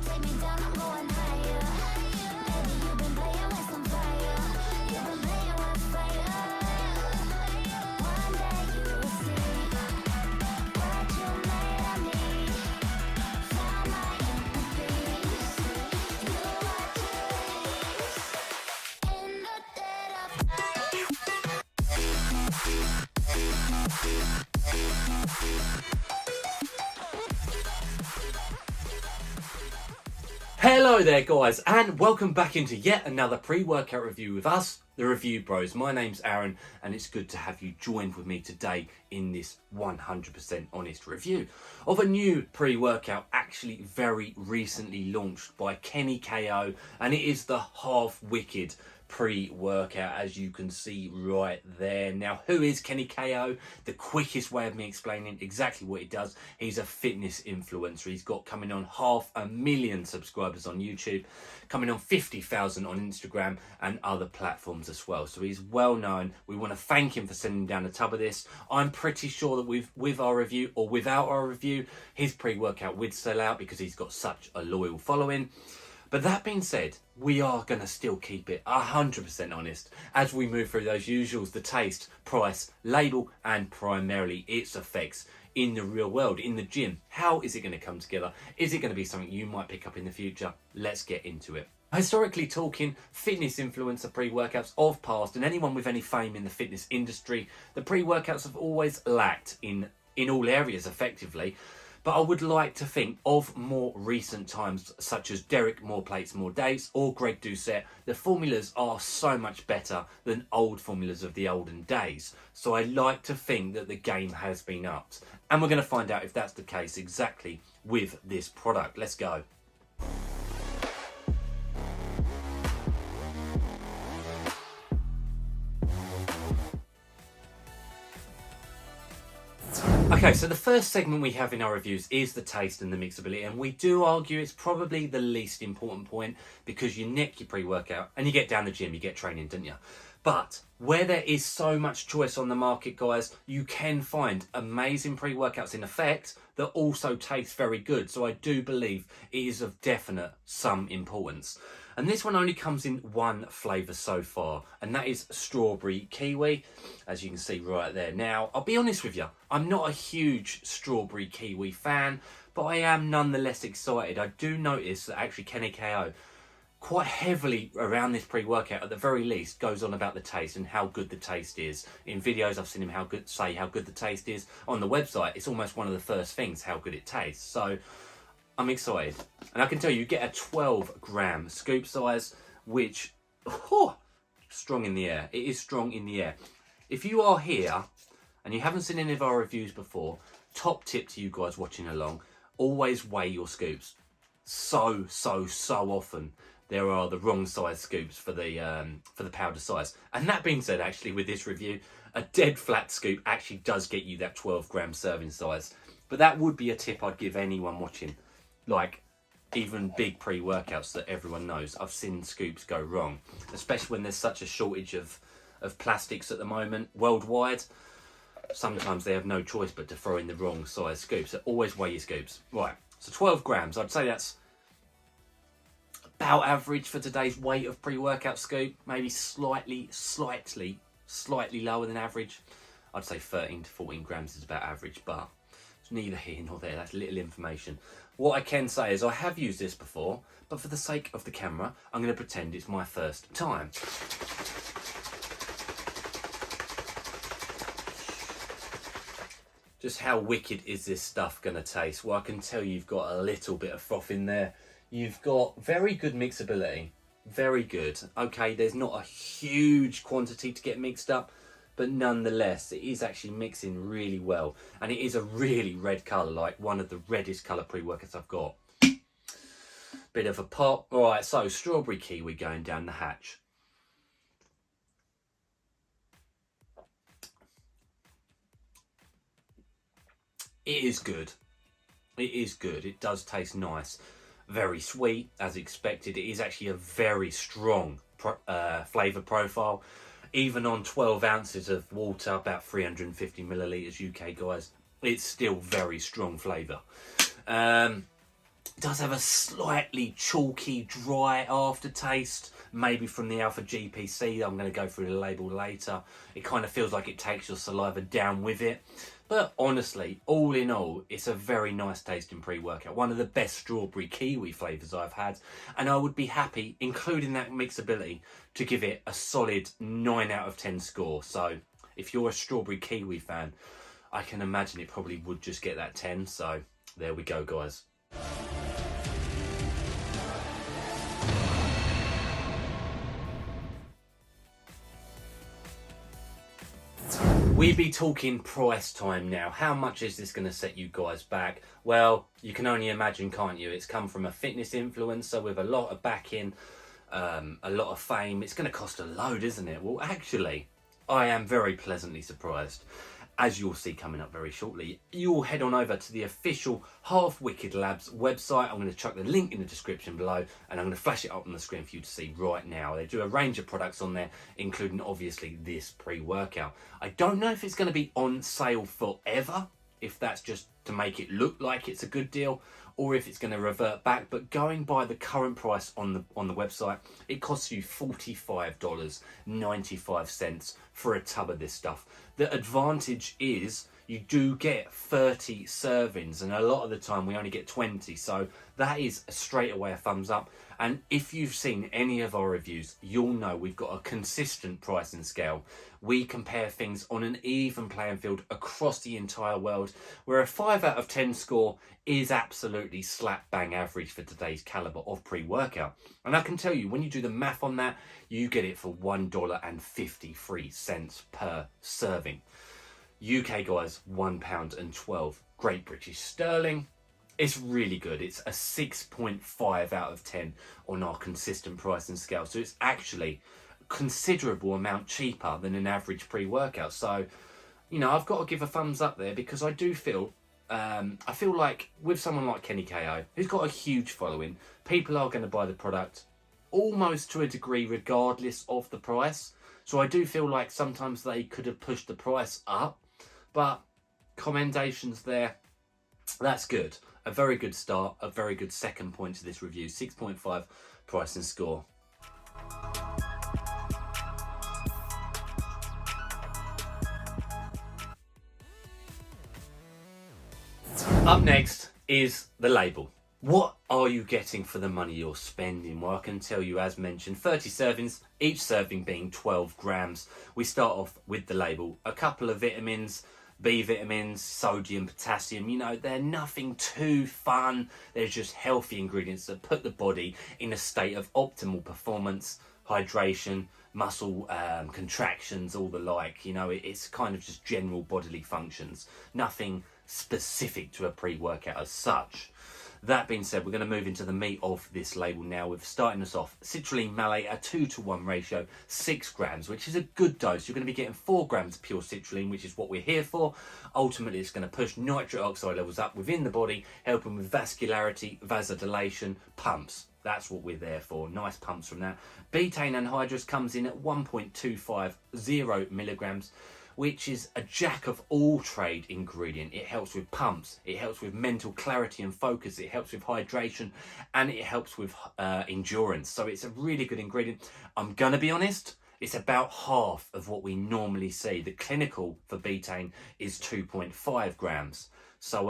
Take me down, I'm going higher. Baby, you've been playing with some fire. You've been playing with fire. One day you will see what you made of me. Found my inner peace. Do what you please. In the dead of Hello there guys, and welcome back into yet another pre-workout review with us, the Review Bros. My name's Aaron and it's good to have you joined with me today in this 100% honest review of a new pre-workout actually very recently launched by Kenny KO, and it is the Half Wicked pre-workout, as you can see right there. Now, who is Kenny KO? The quickest way of me explaining exactly what he does: he's a fitness influencer. He's got coming on 500,000 subscribers on YouTube, coming on 50,000 on Instagram and other platforms as well. So he's well known. We want to thank him for sending down a tub of this. I'm pretty sure that with our review or without our review, his pre-workout would sell out because he's got such a loyal following. But that being said, we are going to still keep it 100% honest as we move through those usuals: the taste, price, label, and primarily its effects in the real world, in the gym. How is it going to come together? Is it going to be something you might pick up in the future? Let's get into it. Historically talking, fitness influencer pre-workouts of past, and anyone with any fame in the fitness industry, the pre-workouts have always lacked in all areas effectively. But I would like to think of more recent times, such as Derek More Plates More Days or Greg Doucette. The formulas are so much better than old formulas of the olden days. So I like to think that the game has been upped. And we're going to find out if that's the case exactly with this product. Let's go. Okay, so the first segment we have in our reviews is the taste and the mixability, and we do argue it's probably the least important point because you nick your pre-workout and you get down the gym, you get training, don't you? But where there is so much choice on the market, guys, you can find amazing pre-workouts in effect that also taste very good. So I do believe it is of definite some importance. And this one only comes in one flavour so far, and that is strawberry kiwi, as you can see right there. Now, I'll be honest with you, I'm not a huge strawberry kiwi fan, but I am nonetheless excited. I do notice that actually Kenny KO quite heavily around this pre-workout, at the very least, goes on about the taste and how good the taste is. In videos, I've seen him say how good the taste is. On the website, it's almost one of the first things, how good it tastes. So I'm excited. And I can tell you, you get a 12-gram scoop size, which, strong in the air. It is strong in the air. If you are here and you haven't seen any of our reviews before, top tip to you guys watching along: always weigh your scoops. So often there are the wrong size scoops for the powder size. And that being said, actually, with this review, a dead flat scoop actually does get you that 12-gram serving size. But that would be a tip I'd give anyone watching, like even big pre-workouts that everyone knows. I've seen scoops go wrong, especially when there's such a shortage of plastics at the moment worldwide. Sometimes they have no choice but to throw in the wrong size scoops. So always weigh your scoops. Right, so 12 grams, I'd say that's about average for today's weight of pre-workout scoop. Maybe slightly lower than average. I'd say 13 to 14 grams is about average, but it's neither here nor there. That's little information. What I can say is I have used this before, but for the sake of the camera, I'm going to pretend it's my first time. Just how wicked is this stuff going to taste? Well, I can tell you've got a little bit of froth in there. You've got very good mixability. Very good. Okay, there's not a huge quantity to get mixed up, but nonetheless, it is actually mixing really well. And it is a really red colour, like one of the reddest colour pre-workouts I've got. Bit of a pop. All right, so strawberry kiwi going down the hatch. It is good. It is good. It does taste nice. Very sweet, as expected. It is actually a very strong flavour profile. Even on 12 ounces of water, about 350 millilitres UK, guys, it's still very strong flavour. does have a slightly chalky, dry aftertaste, maybe from the Alpha GPC. I'm going to go through the label later. It kind of feels like it takes your saliva down with it. But honestly, all in all, it's a very nice tasting pre-workout. One of the best strawberry kiwi flavours I've had. And I would be happy, including that mixability, to give it a solid 9 out of 10 score. So if you're a strawberry kiwi fan, I can imagine it probably would just get that 10. So there we go, guys. We be talking price time now. How much is this going to set you guys back? Well, you can only imagine, can't you? It's come from a fitness influencer with a lot of backing, a lot of fame. It's going to cost a load, isn't it? Well, actually, I am very pleasantly surprised. As you'll see coming up very shortly, you'll head on over to the official Half Wicked Labs website. I'm going to chuck the link in the description below, and I'm going to flash it up on the screen for you to see right now. They do a range of products on there, including obviously this pre-workout. I don't know if it's going to be on sale forever, if that's just to make it look like it's a good deal, or if it's going to revert back. But going by the current price on the website, it costs you $45.95 for a tub of this stuff. The advantage is you do get 30 servings, and a lot of the time we only get 20, so that is straight away a thumbs up. And if you've seen any of our reviews, you'll know we've got a consistent pricing scale. We compare things on an even playing field across the entire world, where a 5 out of 10 score is absolutely slap bang average for today's caliber of pre-workout. And I can tell you, when you do the math on that, you get it for $1.53 per serving. UK guys, £1.12. Great British Sterling. It's really good. It's a 6.5 out of 10 on our consistent pricing scale. So it's actually a considerable amount cheaper than an average pre-workout. So, you know, I've got to give a thumbs up there, because I do feel, I feel like with someone like Kenny KO, who's got a huge following, people are going to buy the product almost to a degree regardless of the price. So I do feel like sometimes they could have pushed the price up, but commendations there. That's good. A very good start, a very good second point to this review. 6.5 price and score. Up next is the label. What are you getting for the money you're spending? Well, I can tell you, as mentioned, 30 servings, each serving being 12 grams. We start off with the label. A couple of vitamins, B vitamins, sodium, potassium, you know, they're nothing too fun. They're just healthy ingredients that put the body in a state of optimal performance, hydration, muscle contractions, all the like. You know, it's kind of just general bodily functions. Nothing specific to a pre-workout as such. That being said, we're going to move into the meat of this label now. We're starting us off. Citrulline malate, a 2-to-1 ratio, 6 grams, which is a good dose. You're going to be getting 4 grams of pure citrulline, which is what we're here for. Ultimately, it's going to push nitric oxide levels up within the body, helping with vascularity, vasodilation, pumps. That's what we're there for. Nice pumps from that. Betaine anhydrous comes in at 1.250 milligrams, which is a jack of all trade ingredient. It helps with pumps, it helps with mental clarity and focus, it helps with hydration, and it helps with endurance. So it's a really good ingredient. I'm gonna be honest, it's about half of what we normally see. The clinical for betaine is 2.5 grams. So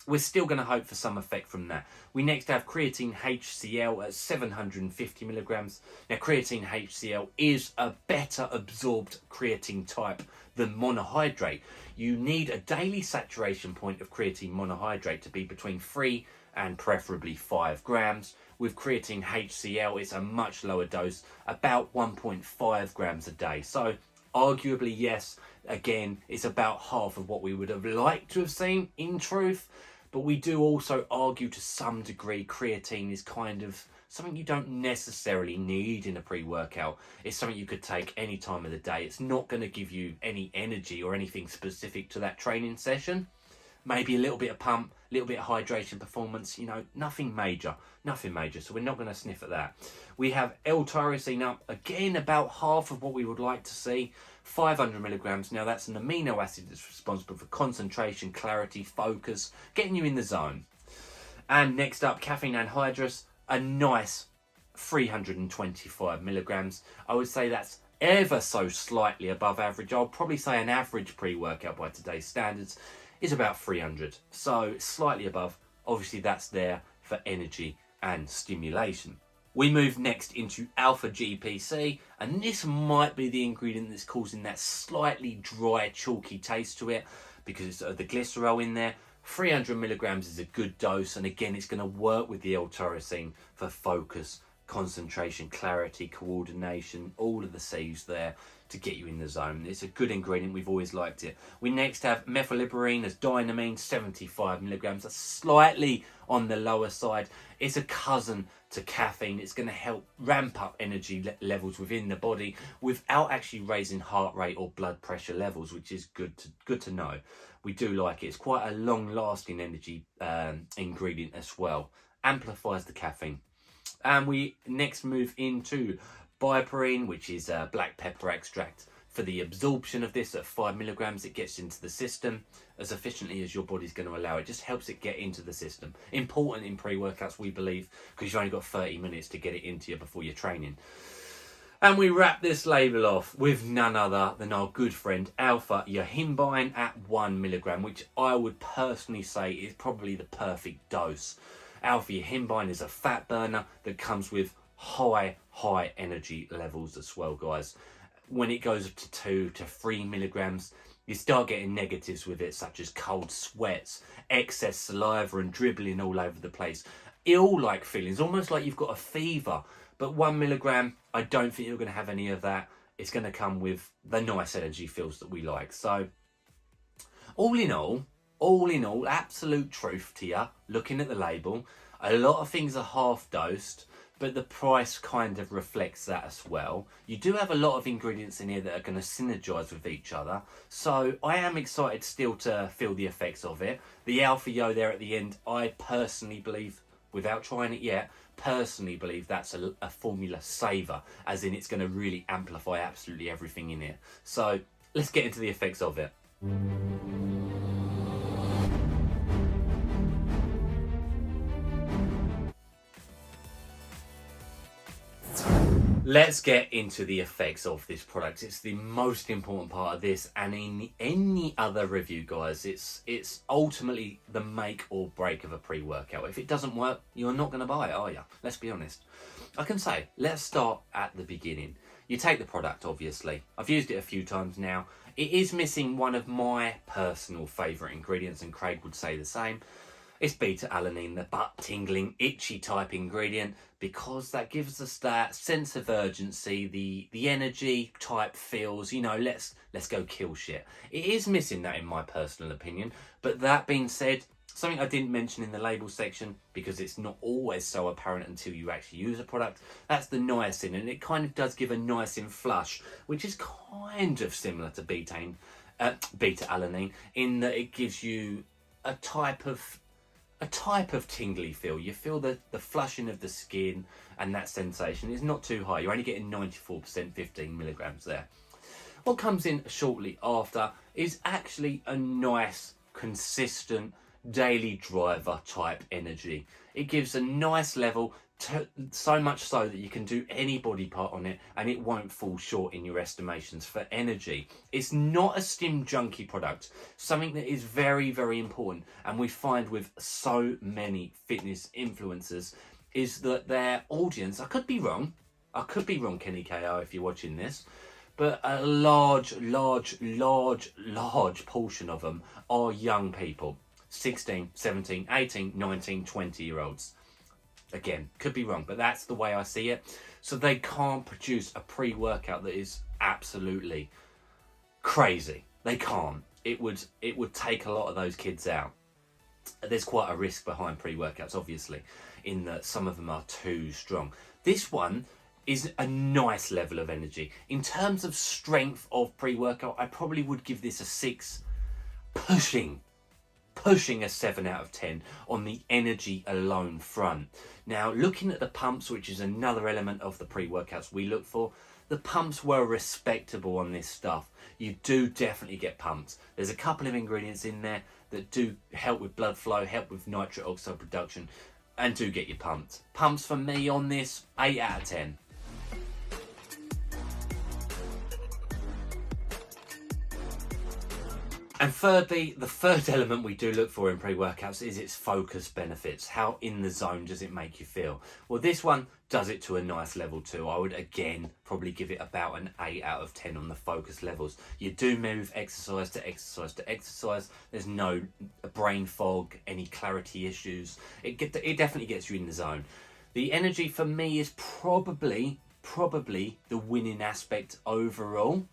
we're still going to hope for some effect from that. We next have creatine HCl at 750 milligrams. Now, creatine HCl is a better absorbed creatine type than monohydrate. You need a daily saturation point of creatine monohydrate to be between 3 and preferably 5 grams. With creatine HCl, it's a much lower dose, about 1.5 grams a day. So arguably, yes, again, it's about half of what we would have liked to have seen in truth. But we do also argue to some degree creatine is kind of something you don't necessarily need in a pre-workout. It's something you could take any time of the day. It's not going to give you any energy or anything specific to that training session. Maybe a little bit of pump, a little bit of hydration performance, you know, nothing major. So we're not going to sniff at that. We have L-tyrosine up, again, about half of what we would like to see, 500 milligrams. Now, that's an amino acid that's responsible for concentration, clarity, focus, getting you in the zone. And next up, caffeine anhydrous, a nice 325 milligrams. I would say that's ever so slightly above average. I'll probably say an average pre-workout by today's standards is about 300. So slightly above. Obviously that's there for energy and stimulation. We move next into alpha GPC, and this might be the ingredient that's causing that slightly dry, chalky taste to it because it's the glycerol in there. 300 milligrams is a good dose, and again, it's going to work with the L-tyrosine for focus, concentration, clarity, coordination, all of the C's there to get you in the zone. It's a good ingredient. We've always liked it. We next have methylliberine as dynamine, 75 milligrams. That's slightly on the lower side. It's a cousin to caffeine. It's going to help ramp up energy levels within the body without actually raising heart rate or blood pressure levels, which is good to know. We do like it. It's quite a long-lasting energy ingredient as well. Amplifies the caffeine. And we next move into bioperine, which is black pepper extract. For the absorption of this at 5 milligrams, it gets into the system as efficiently as your body's going to allow. It just helps it get into the system. Important in pre-workouts, we believe, because you've only got 30 minutes to get it into you before you're training. And we wrap this label off with none other than our good friend alpha yohimbine at 1 milligram, which I would personally say is probably the perfect dose. Alpha yohimbine is a fat burner that comes with high energy levels as well, guys. When it goes up to 2 to 3 milligrams, you start getting negatives with it, such as cold sweats, excess saliva and dribbling all over the place. Ill-like feelings, almost like you've got a fever. But 1 milligram, I don't think you're going to have any of that. It's going to come with the nice energy feels that we like. So, all in all, absolute truth to you, looking at the label, a lot of things are half dosed, but the price kind of reflects that as well. You do have a lot of ingredients in here that are going to synergize with each other. So I am excited still to feel the effects of it. The Alpha Yo there at the end, I personally believe, without trying it yet, personally believe that's a formula saver, as in it's going to really amplify absolutely everything in here. So let's get into the effects of it. Let's get into the effects of this product. It's the most important part of this, and in any other review, guys, it's ultimately the make or break of a pre-workout. If it doesn't work, you're not going to buy it, are you? Let's be honest. I can say, let's start at the beginning. You take the product, obviously. I've used it a few times now. It is missing one of my personal favourite ingredients, and Craig would say the same. It's beta-alanine, the butt-tingling, itchy type ingredient, because that gives us that sense of urgency, the energy type feels, you know, let's go kill shit. It is missing that in my personal opinion, but that being said, something I didn't mention in the label section, because it's not always so apparent until you actually use a product, that's the niacin, and it kind of does give a niacin flush, which is kind of similar to beta-alanine, in that it gives you a type of tingly feel. You feel the flushing of the skin, and that sensation is not too high. You're only getting 94%, 15 milligrams there. What comes in shortly after is actually a nice, consistent, daily driver type energy. It gives a nice level, so much so that you can do any body part on it and it won't fall short in your estimations for energy. It's not a stim junkie product, something that is very, very important, and we find with so many fitness influencers is that their audience, I could be wrong, Kenny KO, if you're watching this, but a large portion of them are young people, 16, 17, 18, 19, 20-year-olds. Again, could be wrong, but that's the way I see it. So they can't produce a pre-workout that is absolutely crazy. They can't. It would take a lot of those kids out. There's quite a risk behind pre-workouts, obviously, in that some of them are too strong. This one is a nice level of energy. In terms of strength of pre-workout, I probably would give this a 6, pushing a 7 out of 10 on the energy alone front. Now, looking at the pumps, which is another element of the pre-workouts we look for, the pumps were respectable on this stuff. You do definitely get pumps. There's a couple of ingredients in there that do help with blood flow, help with nitric oxide production, and do get you pumped. Pumps for me on this, 8 out of 10. And thirdly, the third element we do look for in pre-workouts is its focus benefits. How in the zone does it make you feel? Well, this one does it to a nice level too. I would again probably give it about an 8 out of 10 on the focus levels. You do move exercise to exercise to exercise. There's no brain fog, any clarity issues. It definitely gets you in the zone. The energy for me is probably the winning aspect overall,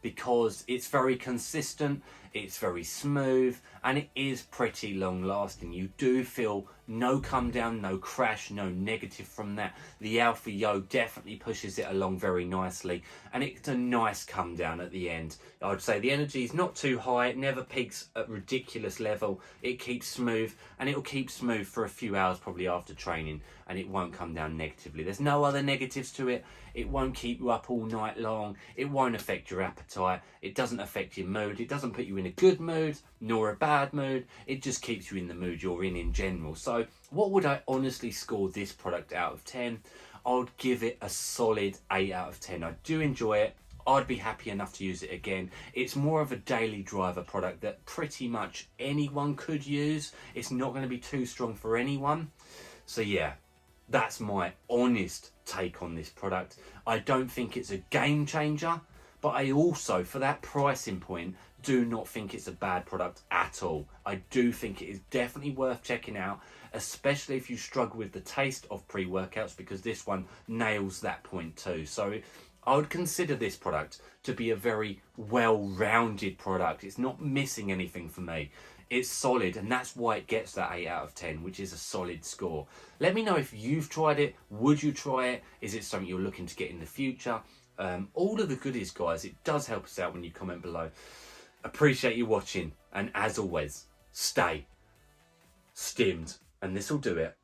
because it's very consistent, it's very smooth, and it is pretty long lasting. You do feel no come down, no crash, no negative from that. The Alpha Yo definitely pushes it along very nicely, and it's a nice come down at the end. I would say the energy is not too high, it never peaks at ridiculous level, it keeps smooth, and it'll keep smooth for a few hours probably after training, and it won't come down negatively. There's no other negatives to it. It won't keep you up all night long, it won't affect your appetite, it doesn't affect your mood, it doesn't put you in a good mood nor a bad mood, it just keeps you in the mood you're in general. So what would I honestly score this product out of 10? I would give it a solid 8 out of 10. I do enjoy it. I'd be happy enough to use it again. It's more of a daily driver product that pretty much anyone could use. It's not going to be too strong for anyone. So yeah, that's my honest take on this product. I don't think it's a game changer, but I also, for that pricing point, do not think it's a bad product at all. I do think it is definitely worth checking out, especially if you struggle with the taste of pre-workouts, because this one nails that point too. So I would consider this product to be a very well-rounded product. It's not missing anything for me. It's solid, and that's why it gets that 8 out of 10, which is a solid score. Let me know if you've tried it. Would you try it? Is it something you're looking to get in the future? All of the goodies, guys. It does help us out when you comment below. Appreciate you watching, and as always, stay stimmed, and this will do it.